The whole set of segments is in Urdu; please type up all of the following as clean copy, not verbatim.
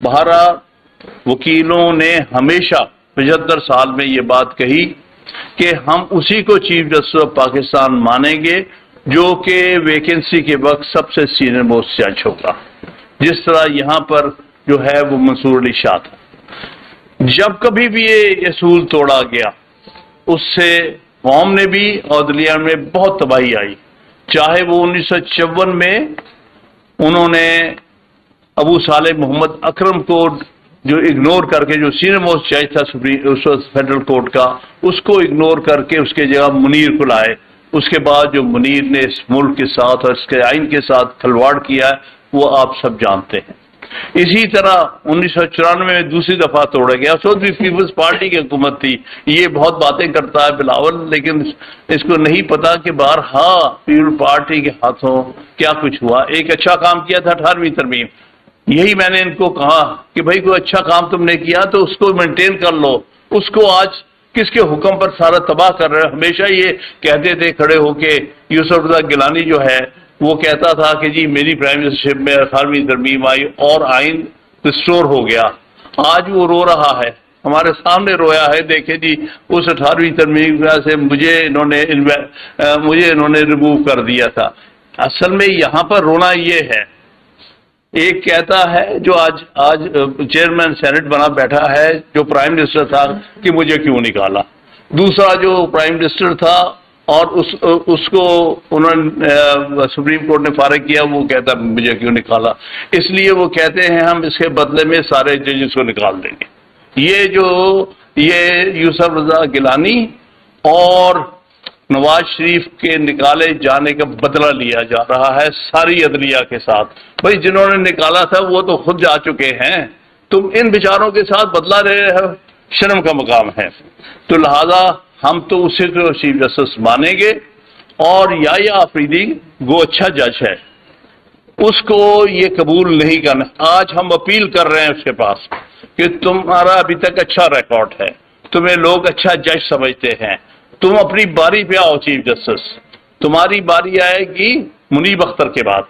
بہرحال وکیلوں نے ہمیشہ 75 سال میں یہ بات کہی کہ ہم اسی کو چیف جسٹس آف پاکستان مانیں گے جو کہ ویکنسی کے وقت سب سے سینئر موسٹ جج ہوگا، جس طرح یہاں پر جو ہے وہ منصور علی شاہ تھا۔ جب کبھی بھی یہ اصول توڑا گیا اس سے قوم نے بھی اور عدلیہ میں بہت تباہی آئی، چاہے وہ 1954 میں انہوں نے ابو صالح محمد اکرم کو جو اگنور کر کے، جو سینئر موسٹ جج تھا فیڈرل کورٹ کا، اس کو اگنور کر کے اس کے جگہ منیر کو لائے۔ اس کے بعد جو منیر نے اس ملک کے ساتھ اور اس کے آئین کے ساتھ کھلواڑ کیا ہے وہ آپ سب جانتے ہیں۔ اسی طرح 1994 میں دوسری دفعہ توڑا گیا، اس وقت بھی پیپلز پارٹی کی حکومت تھی۔ یہ بہت باتیں کرتا ہے بلاول، لیکن اس کو نہیں پتا کہ بارہا پیپلز پارٹی کے ہاتھوں کیا کچھ ہوا۔ ایک اچھا کام کیا تھا 18ویں ترمیم، یہی میں نے ان کو کہا کہ بھائی کوئی اچھا کام تم نے کیا تو اس کو مینٹین کر لو، اس کو آج کس کے حکم پر سارا تباہ کر رہے ہیں۔ ہمیشہ یہ کہتے تھے کھڑے ہو کے، یوسف رضا گیلانی جو ہے وہ کہتا تھا کہ جی میری پرائم منسٹرشپ میں 18ویں ترمیم آئی اور آئین ریسٹور ہو گیا۔ آج وہ رو رہا ہے، ہمارے سامنے رویا ہے، دیکھیں جی اس 18ویں ترمیم سے مجھے انہوں نے ریموو کر دیا تھا۔ اصل میں یہاں پر رونا یہ ہے، ایک کہتا ہے جو آج چیئرمین سینٹ بنا بیٹھا ہے جو پرائم منسٹر تھا کہ مجھے کیوں نکالا، دوسرا جو پرائم منسٹر تھا اور اس کو انہوں نے سپریم کورٹ نے فارغ کیا، وہ کہتا مجھے کیوں نکالا۔ اس لیے وہ کہتے ہیں ہم اس کے بدلے میں سارے ججز کو نکال دیں گے۔ یہ یوسف رضا گیلانی اور نواز شریف کے نکالے جانے کا بدلہ لیا جا رہا ہے ساری عدلیہ کے ساتھ۔ بھائی جنہوں نے نکالا تھا وہ تو خود جا چکے ہیں، تم ان بیچاروں کے ساتھ بدلہ لے رہے ہو، شرم کا مقام ہے۔ تو لہذا ہم تو اسی کو چیف جسٹس مانیں گے، اور یا آفریدی وہ اچھا جج ہے، اس کو یہ قبول نہیں کرنا۔ آج ہم اپیل کر رہے ہیں اس کے پاس کہ تمہارا ابھی تک اچھا ریکارڈ ہے، تمہیں لوگ اچھا جج سمجھتے ہیں، تم اپنی باری پہ آؤ چیف جسٹس۔ تمہاری باری آئے گی منیب اختر کے بعد،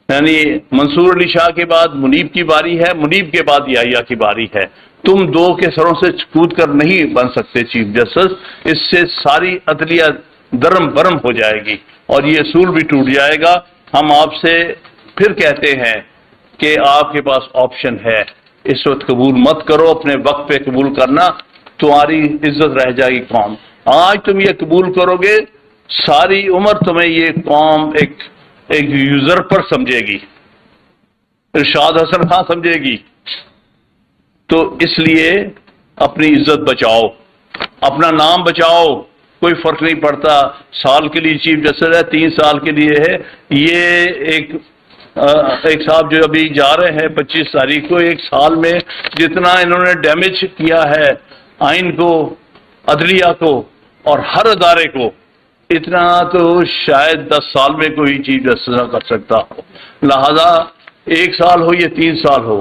یعنی منصور علی شاہ کے بعد منیب کی باری ہے، منیب کے بعد یحییٰ کی باری ہے۔ تم دو کے سروں سے کود کر نہیں بن سکتے چیف جسٹس، اس سے ساری عدلیہ درم برم ہو جائے گی اور یہ اصول بھی ٹوٹ جائے گا۔ ہم آپ سے پھر کہتے ہیں کہ آپ کے پاس آپشن ہے، اس وقت قبول مت کرو، اپنے وقت پہ قبول کرنا، تمہاری عزت رہ جائے گی قوم۔ آج تم یہ قبول کرو گے، ساری عمر تمہیں یہ قوم ایک یوزر پر سمجھے گی، ارشاد حسن خان سمجھے گی۔ تو اس لیے اپنی عزت بچاؤ، اپنا نام بچاؤ، کوئی فرق نہیں پڑتا، سال کے لیے چیف جسٹس ہے، 3 سال کے لیے ہے۔ یہ ایک صاحب جو ابھی جا رہے ہیں 25 تاریخ کو، 1 سال میں جتنا انہوں نے ڈیمیج کیا ہے آئین کو، عدلیہ کو اور ہر ادارے کو، اتنا تو شاید 10 سال میں کوئی چیف جسٹس نہ کر سکتا ہو۔ لہذا 1 سال ہو یا 3 سال ہو،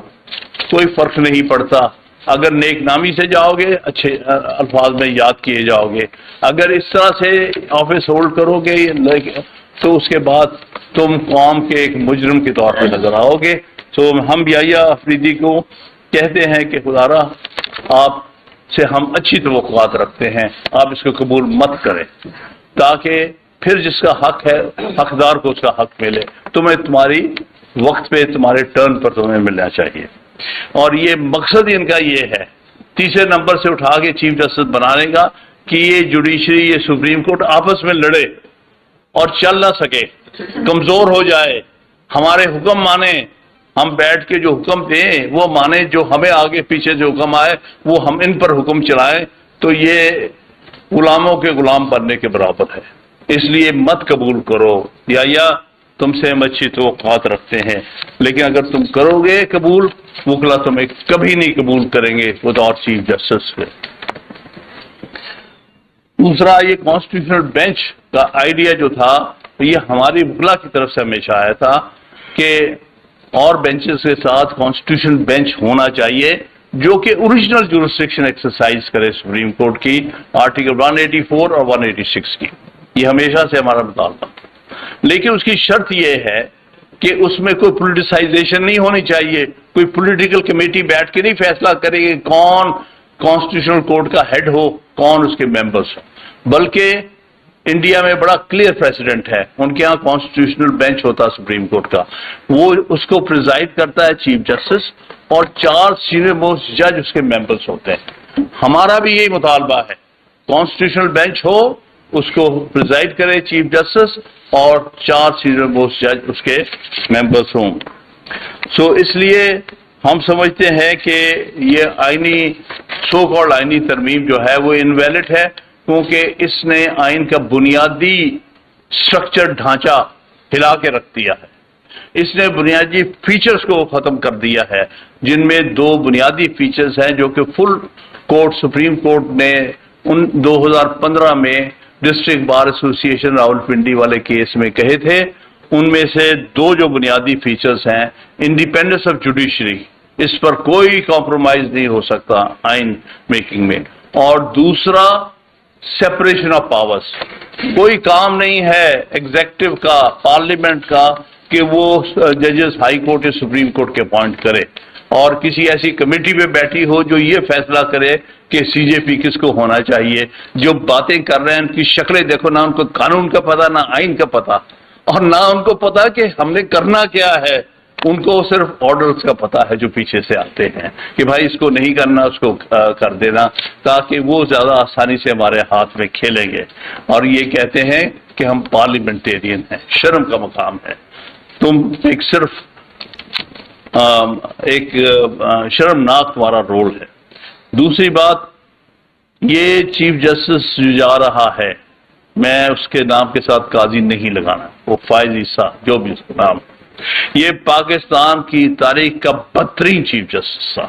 کوئی فرق نہیں پڑتا۔ اگر نیک نامی سے جاؤ گے، اچھے الفاظ میں یاد کیے جاؤ گے، اگر اس طرح سے آفس ہولڈ کرو گے تو اس کے بعد تم قوم کے ایک مجرم کے طور پہ نظر آؤ گے۔ تو ہم یحییٰ آفریدی کو کہتے ہیں کہ خدارا آپ سے ہم اچھی توقعات رکھتے ہیں، آپ اس کو قبول مت کریں، تاکہ پھر جس کا حق ہے حقدار کو اس کا حق ملے۔ تمہیں تمہاری وقت پہ تمہارے ٹرن پر تمہیں ملنا چاہیے، اور یہ مقصد ان کا یہ ہے 3 نمبر سے اٹھا کے چیف جسٹس بنانے کا کہ یہ جوڈیشری، یہ سپریم کورٹ آپس میں لڑے اور چل نہ سکے، کمزور ہو جائے، ہمارے حکم مانے، ہم بیٹھ کے جو حکم دیں وہ مانے، جو ہمیں آگے پیچھے جو حکم آئے وہ ہم ان پر حکم چلائیں، تو یہ غلاموں کے غلام بننے کے برابر ہے۔ اس لیے مت قبول کرو، یا تم سے ہم اچھی توقعات رکھتے ہیں، لیکن اگر تم کرو گے قبول، وکلا تمہیں کبھی نہیں قبول کریں گے وداؤٹ چیف جسٹس کے۔ دوسرا، یہ کانسٹیٹیوشنل بینچ کا آئیڈیا جو تھا یہ ہماری وکلا کی طرف سے ہمیشہ آیا تھا کہ اور بینچز کے ساتھ کانسٹیٹیوشنل بینچ ہونا چاہیے جو کہ اوریجنل جورسڈکشن ایکسرسائز کرے سپریم کورٹ کی، آرٹیکل 184 اور 186 کی۔ یہ ہمیشہ سے ہمارا مطالبہ، لیکن اس کی شرط یہ ہے کہ اس میں کوئی پولیٹیسائزیشن نہیں ہونی چاہیے، کوئی پولیٹیکل کمیٹی بیٹھ کے نہیں فیصلہ کرے گی کون کانسٹیٹیوشنل کورٹ کا ہیڈ ہو، کون اس کے ممبرس ہو، بلکہ انڈیا میں بڑا کلیئر پریسیڈنٹ ہے، ان کے ہاں کانسٹیٹیوشنل بینچ ہوتا ہے سپریم کورٹ کا، وہ اس کو پریزائڈ کرتا ہے چیف جسٹس، اور 4 سینئر موسٹ جج اس کے ممبرس ہوتے ہیں۔ ہمارا بھی یہی مطالبہ ہے، کانسٹیٹیوشنل بینچ ہو، اس کو پریزائڈ کرے چیف جسٹس، اور 4 سینئر موسٹ جج اس کے ممبرس ہوں۔ اس لیے ہم سمجھتے ہیں کہ یہ آئینی سو کالڈ آئینی ترمیم جو ہے وہ انویلڈ ہے، کیونکہ اس نے آئین کا بنیادی سٹرکچر ڈھانچہ ہلا کے رکھ دیا ہے، اس نے بنیادی فیچرز کو ختم کر دیا ہے، جن میں 2 بنیادی فیچرز ہیں جو کہ فل کورٹ سپریم کورٹ نے 2015 میں ڈسٹرکٹ بار ایسوسی ایشن راولپنڈی والے کیس میں کہے تھے۔ ان میں سے 2 جو بنیادی فیچرز ہیں، انڈیپینڈنس آف جوڈیشری، اس پر کوئی کمپرومائز نہیں ہو سکتا آئین میکنگ میں، اور دوسرا سیپریشن آف پاورز، کوئی کام نہیں ہے ایگزیکٹو کا، پارلیمنٹ کا، کہ وہ ججز ہائی کورٹ یا سپریم کورٹ کے اپوائنٹ کرے اور کسی ایسی کمیٹی پہ بیٹھی ہو جو یہ فیصلہ کرے کہ سی جے پی کس کو ہونا چاہیے۔ جو باتیں کر رہے ہیں ان کی شکلیں دیکھو، نہ ان کو قانون کا پتہ، نہ آئین کا پتہ، اور نہ ان کو پتہ کہ ہم نے کرنا کیا ہے، ان کو صرف آرڈرز کا پتہ ہے جو پیچھے سے آتے ہیں کہ بھائی اس کو نہیں کرنا، اس کو کر دینا، تاکہ وہ زیادہ آسانی سے ہمارے ہاتھ میں کھیلیں گے، اور یہ کہتے ہیں کہ ہم پارلیمنٹیرین ہیں۔ شرم کا مقام ہے، تم ایک صرف ایک شرمناک تمہارا رول ہے۔ دوسری بات، یہ چیف جسٹس جو جا رہا ہے، میں اس کے نام کے ساتھ قاضی نہیں لگانا، وہ فائز عیسیٰ جو بھی اس کا نام، یہ پاکستان کی تاریخ کا بدترین چیف جسٹس تھا،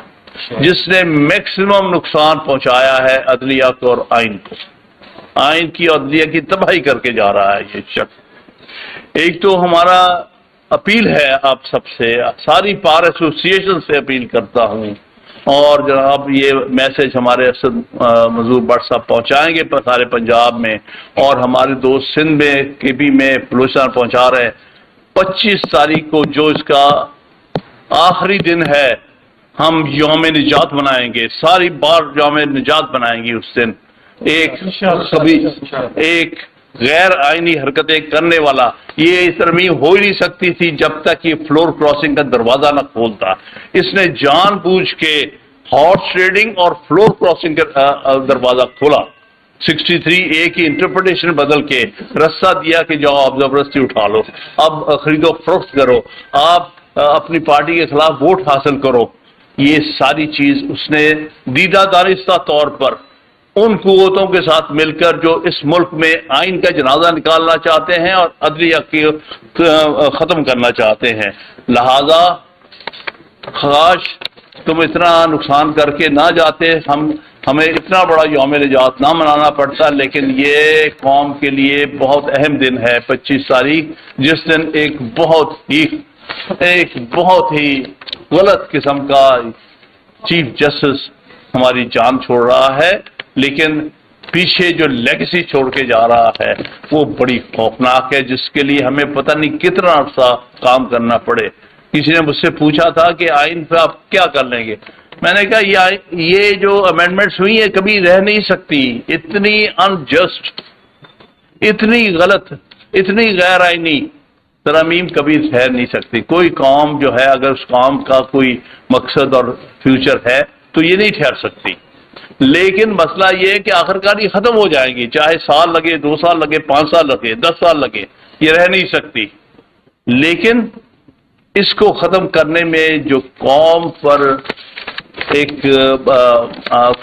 جس نے میکسیمم نقصان پہنچایا ہے عدلیہ کو اور آئین کو، آئین کی اور عدلیہ کی تباہی کر کے جا رہا ہے یہ شخص۔ ایک تو ہمارا اپیل ہے آپ سب سے، ساری بار ایسوسی ایشن سے اپیل کرتا ہوں، اور جناب یہ میسج ہمارے اسد منظور بٹ صاحب پہنچائیں گے سارے پنجاب میں، اور ہمارے دوست سندھ میں کے پی میں بلوچستان پہنچا رہے ہیں۔ 25 تاریخ کو جو اس کا آخری دن ہے، ہم یوم نجات منائیں گے، ساری بار یوم نجات بنائیں گے اس دن۔ ایک غیر آئینی حرکتیں کرنے والا، یہ ترمیم ہو ہی نہیں سکتی تھی جب تک یہ فلور کراسنگ کا دروازہ نہ کھولتا۔ اس نے جان بوجھ کے ہارس ٹریڈنگ اور فلور کراسنگ کا دروازہ کھولا، 63A کی انٹرپریٹیشن بدل کے رستہ دیا کہ جاؤ آپ زبردستی اٹھا لو، اب خرید و فروخت کرو، آپ اپنی پارٹی کے خلاف ووٹ حاصل کرو۔ یہ ساری چیز اس نے دیدہ دانستہ طور پر ان قوتوں کے ساتھ مل کر جو اس ملک میں آئین کا جنازہ نکالنا چاہتے ہیں اور عدلیہ کی ختم کرنا چاہتے ہیں، لہذا کاش تم اتنا نقصان کر کے نہ جاتے، ہمیں اتنا بڑا یوم نجات نہ منانا پڑتا، لیکن یہ قوم کے لیے بہت اہم دن ہے 25 تاریخ، جس دن ایک بہت ہی غلط قسم کا چیف جسٹس ہماری جان چھوڑ رہا ہے، لیکن پیچھے جو لیگیسی چھوڑ کے جا رہا ہے وہ بڑی خوفناک ہے، جس کے لیے ہمیں پتہ نہیں کتنا عرصہ کام کرنا پڑے۔ کسی نے مجھ سے پوچھا تھا کہ آئین پہ آپ کیا کر لیں گے، میں نے کہا یہ جو امینڈمنٹس ہوئی ہیں کبھی رہ نہیں سکتی، اتنی انجسٹ، اتنی غلط، اتنی غیر آئینی ترامیم کبھی رہ نہیں سکتی۔ کوئی قوم جو ہے اگر اس قوم کا کوئی مقصد اور فیوچر ہے تو یہ نہیں ٹھہر سکتی، لیکن مسئلہ یہ ہے کہ آخرکار یہ ختم ہو جائیں گی، چاہے سال لگے، 2 سال لگے، 5 سال لگے، 10 سال لگے، یہ رہ نہیں سکتی۔ لیکن اس کو ختم کرنے میں جو قوم پر ایک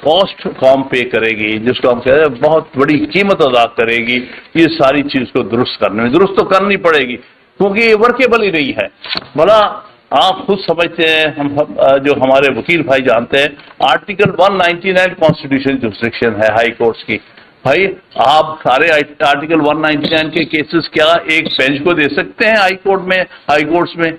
کاسٹ قوم پے کرے گی، جس کو ہم کہتے ہیں بہت بڑی قیمت ادا کرے گی، یہ ساری چیز کو درست کرنے میں درست تو کرنی پڑے گی، کیونکہ یہ ورکیبل ہی نہیں ہے۔ بھلا آپ خود سمجھتے ہیں، ہم جو ہمارے وکیل بھائی جانتے ہیں، آرٹیکل 199 کانسٹیٹیوشن جورسڈکشن ہے ہائی کورٹس کی۔ بھائی آپ سارے آرٹیکل 199 کے کیسز کیا ایک بینچ کو دے سکتے ہیں ہائی کورٹس میں؟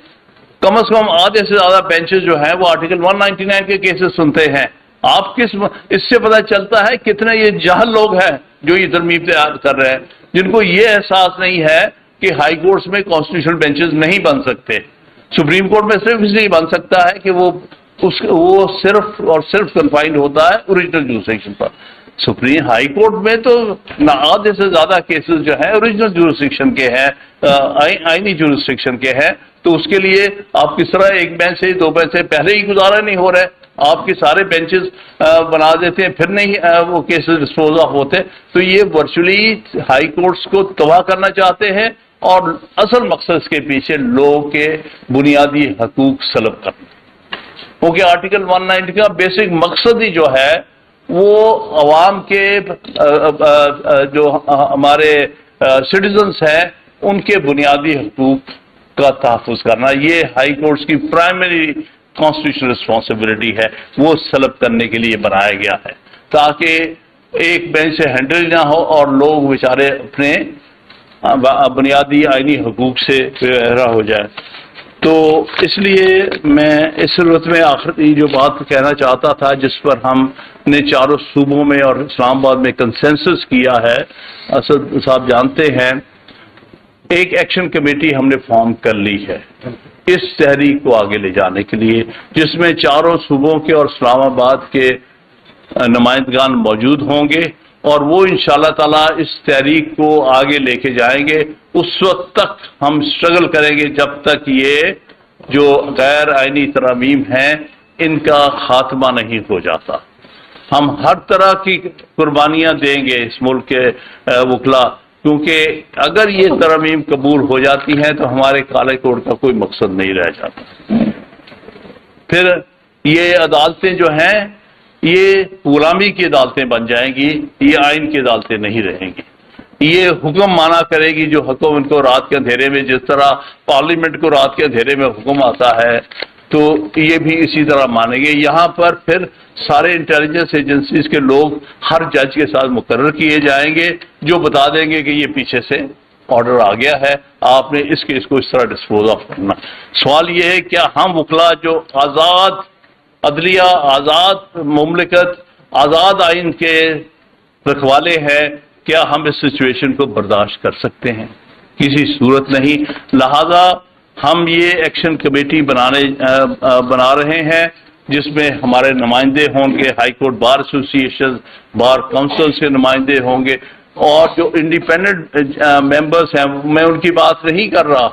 کم از کم آدھے سے زیادہ بینچز جو ہیں وہ آرٹیکل 199 کے کیسز سنتے ہیں۔ آپ اس سے پتہ چلتا ہے کتنے یہ جاہل لوگ ہیں جو یہ ترمیم تیار کر رہے ہیں، جن کو یہ احساس نہیں ہے کہ ہائی کورٹس میں کانسٹیٹیوشنل بینچز نہیں بن سکتے. سپریم کورٹ میں صرف اس لیے بن سکتا ہے کہ وہ صرف اور صرف کنفائنڈ ہوتا ہے اوریجنل جورسڈکشن پر. سپریم ہائی کورٹ میں تو آدھے سے زیادہ کیسز جو ہیں اوریجنل جورسڈکشن کے ہیں, آئینی جورسڈکشن کے ہیں. تو اس کے لیے آپ کس طرح ایک بینچ سے 2 بینچ سے پہلے ہی گزارا نہیں ہو رہا ہے, آپ کے سارے بینچز بنا دیتے ہیں, پھر نہیں وہ کیسز ڈسپوز آف ہوتے. تو یہ ورچولی ہائی کورٹس کو تباہ کرنا چاہتے ہیں اور اصل مقصد اس کے پیچھے لوگوں کے بنیادی حقوق سلب کرنا. کیونکہ آرٹیکل 190 کا بیسک مقصد ہی جو ہے وہ عوام کے جو ہمارے سٹیزنز ہیں ان کے بنیادی حقوق کا تحفظ کرنا. یہ ہائی کورٹس کی پرائمری کانسٹیٹیوشنل رسپانسبلٹی ہے, وہ سلب کرنے کے لیے بنایا گیا ہے تاکہ ایک بینچ سے ہینڈل نہ ہو اور لوگ بیچارے اپنے بنیادی آئینی حقوق سے بہرا ہو جائے. تو اس لیے میں اس صورت میں آخری جو بات کہنا چاہتا تھا جس پر ہم نے چاروں صوبوں میں اور اسلام آباد میں کنسنسس کیا ہے, اسد صاحب جانتے ہیں ایک ایکشن کمیٹی ہم نے فارم کر لی ہے اس تحریک کو آگے لے جانے کے لیے, جس میں چاروں صوبوں کے اور اسلام آباد کے نمائندگان موجود ہوں گے اور وہ انشاءاللہ تعالیٰ اس تحریک کو آگے لے کے جائیں گے. اس وقت تک ہم اسٹرگل کریں گے جب تک یہ جو غیر آئینی ترامیم ہیں ان کا خاتمہ نہیں ہو جاتا. ہم ہر طرح کی قربانیاں دیں گے اس ملک کے وکلا, کیونکہ اگر یہ ترامیم قبول ہو جاتی ہیں تو ہمارے کالے کوڈ کا کوئی مقصد نہیں رہ جاتا. پھر یہ عدالتیں جو ہیں یہ غلامی کی عدالتیں بن جائیں گی, یہ آئین کی عدالتیں نہیں رہیں گی. یہ حکم مانا کرے گی جو حکم ان کو رات کے اندھیرے میں, جس طرح پارلیمنٹ کو رات کے اندھیرے میں حکم آتا ہے تو یہ بھی اسی طرح مانیں گے. یہاں پر پھر سارے انٹیلیجنس ایجنسیز کے لوگ ہر جج کے ساتھ مقرر کیے جائیں گے جو بتا دیں گے کہ یہ پیچھے سے آرڈر آ گیا ہے, آپ نے اس کیس کو اس طرح ڈسپوز آف کرنا. سوال یہ ہے کیا ہم وکلا جو آزاد عدلیہ, آزاد مملکت, آزاد آئین کے رکھوالے ہیں, کیا ہم اس سچویشن کو برداشت کر سکتے ہیں؟ کسی صورت نہیں. لہذا ہم یہ ایکشن کمیٹی بنا رہے ہیں جس میں ہمارے نمائندے ہوں گے, ہائی کورٹ بار ایسوسی ایشن, بار کونسلز کے نمائندے ہوں گے, اور جو انڈیپینڈنٹ ممبرس ہیں میں ان کی بات نہیں کر رہا.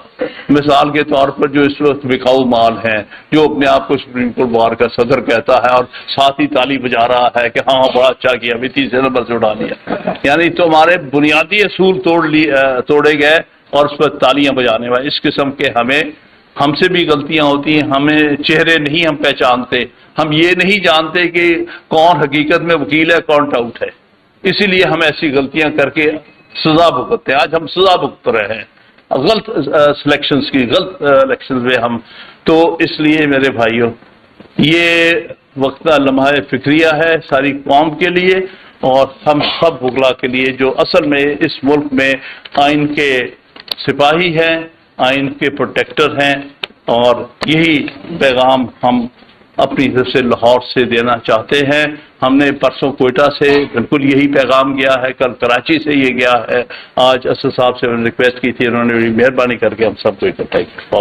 مثال کے طور پر جو اس وقت بکاؤ مال ہیں جو اپنے آپ کو سپریم کورٹ بار کا صدر کہتا ہے اور ساتھ ہی تالی بجا رہا ہے کہ ہاں بڑا اچھا کیا, ابھی 30 نمبر سے اٹھا لیا, یعنی تمہارے بنیادی اصول توڑے گئے اور اس پر تالیاں بجانے والے. اس قسم کے ہم سے بھی غلطیاں ہوتی ہیں, ہمیں چہرے نہیں ہم پہچانتے, ہم یہ نہیں جانتے کہ کون حقیقت میں وکیل ہے کون ٹاؤٹ ہے, اسی لیے ہم ایسی غلطیاں کر کے سزا بھگتتے ہیں. آج ہم سزا بھگت رہے ہیں غلط سلیکشنز کی, غلط الیکشنز میں ہم. تو اس لیے میرے بھائیوں یہ وقت لمحہ فکریہ ہے ساری قوم کے لیے اور ہم سب وکلا کے لیے جو اصل میں اس ملک میں آئین کے سپاہی ہیں, آئین کے پروٹیکٹر ہیں. اور یہی پیغام ہم اپنی طرف سے لاہور سے دینا چاہتے ہیں. ہم نے پرسوں کوئٹہ سے بالکل یہی پیغام گیا ہے, کل کراچی سے یہ گیا ہے, آج اسد صاحب سے ریکویسٹ کی تھی, انہوں نے مہربانی کر کے ہم سب کو اکٹھا کیا.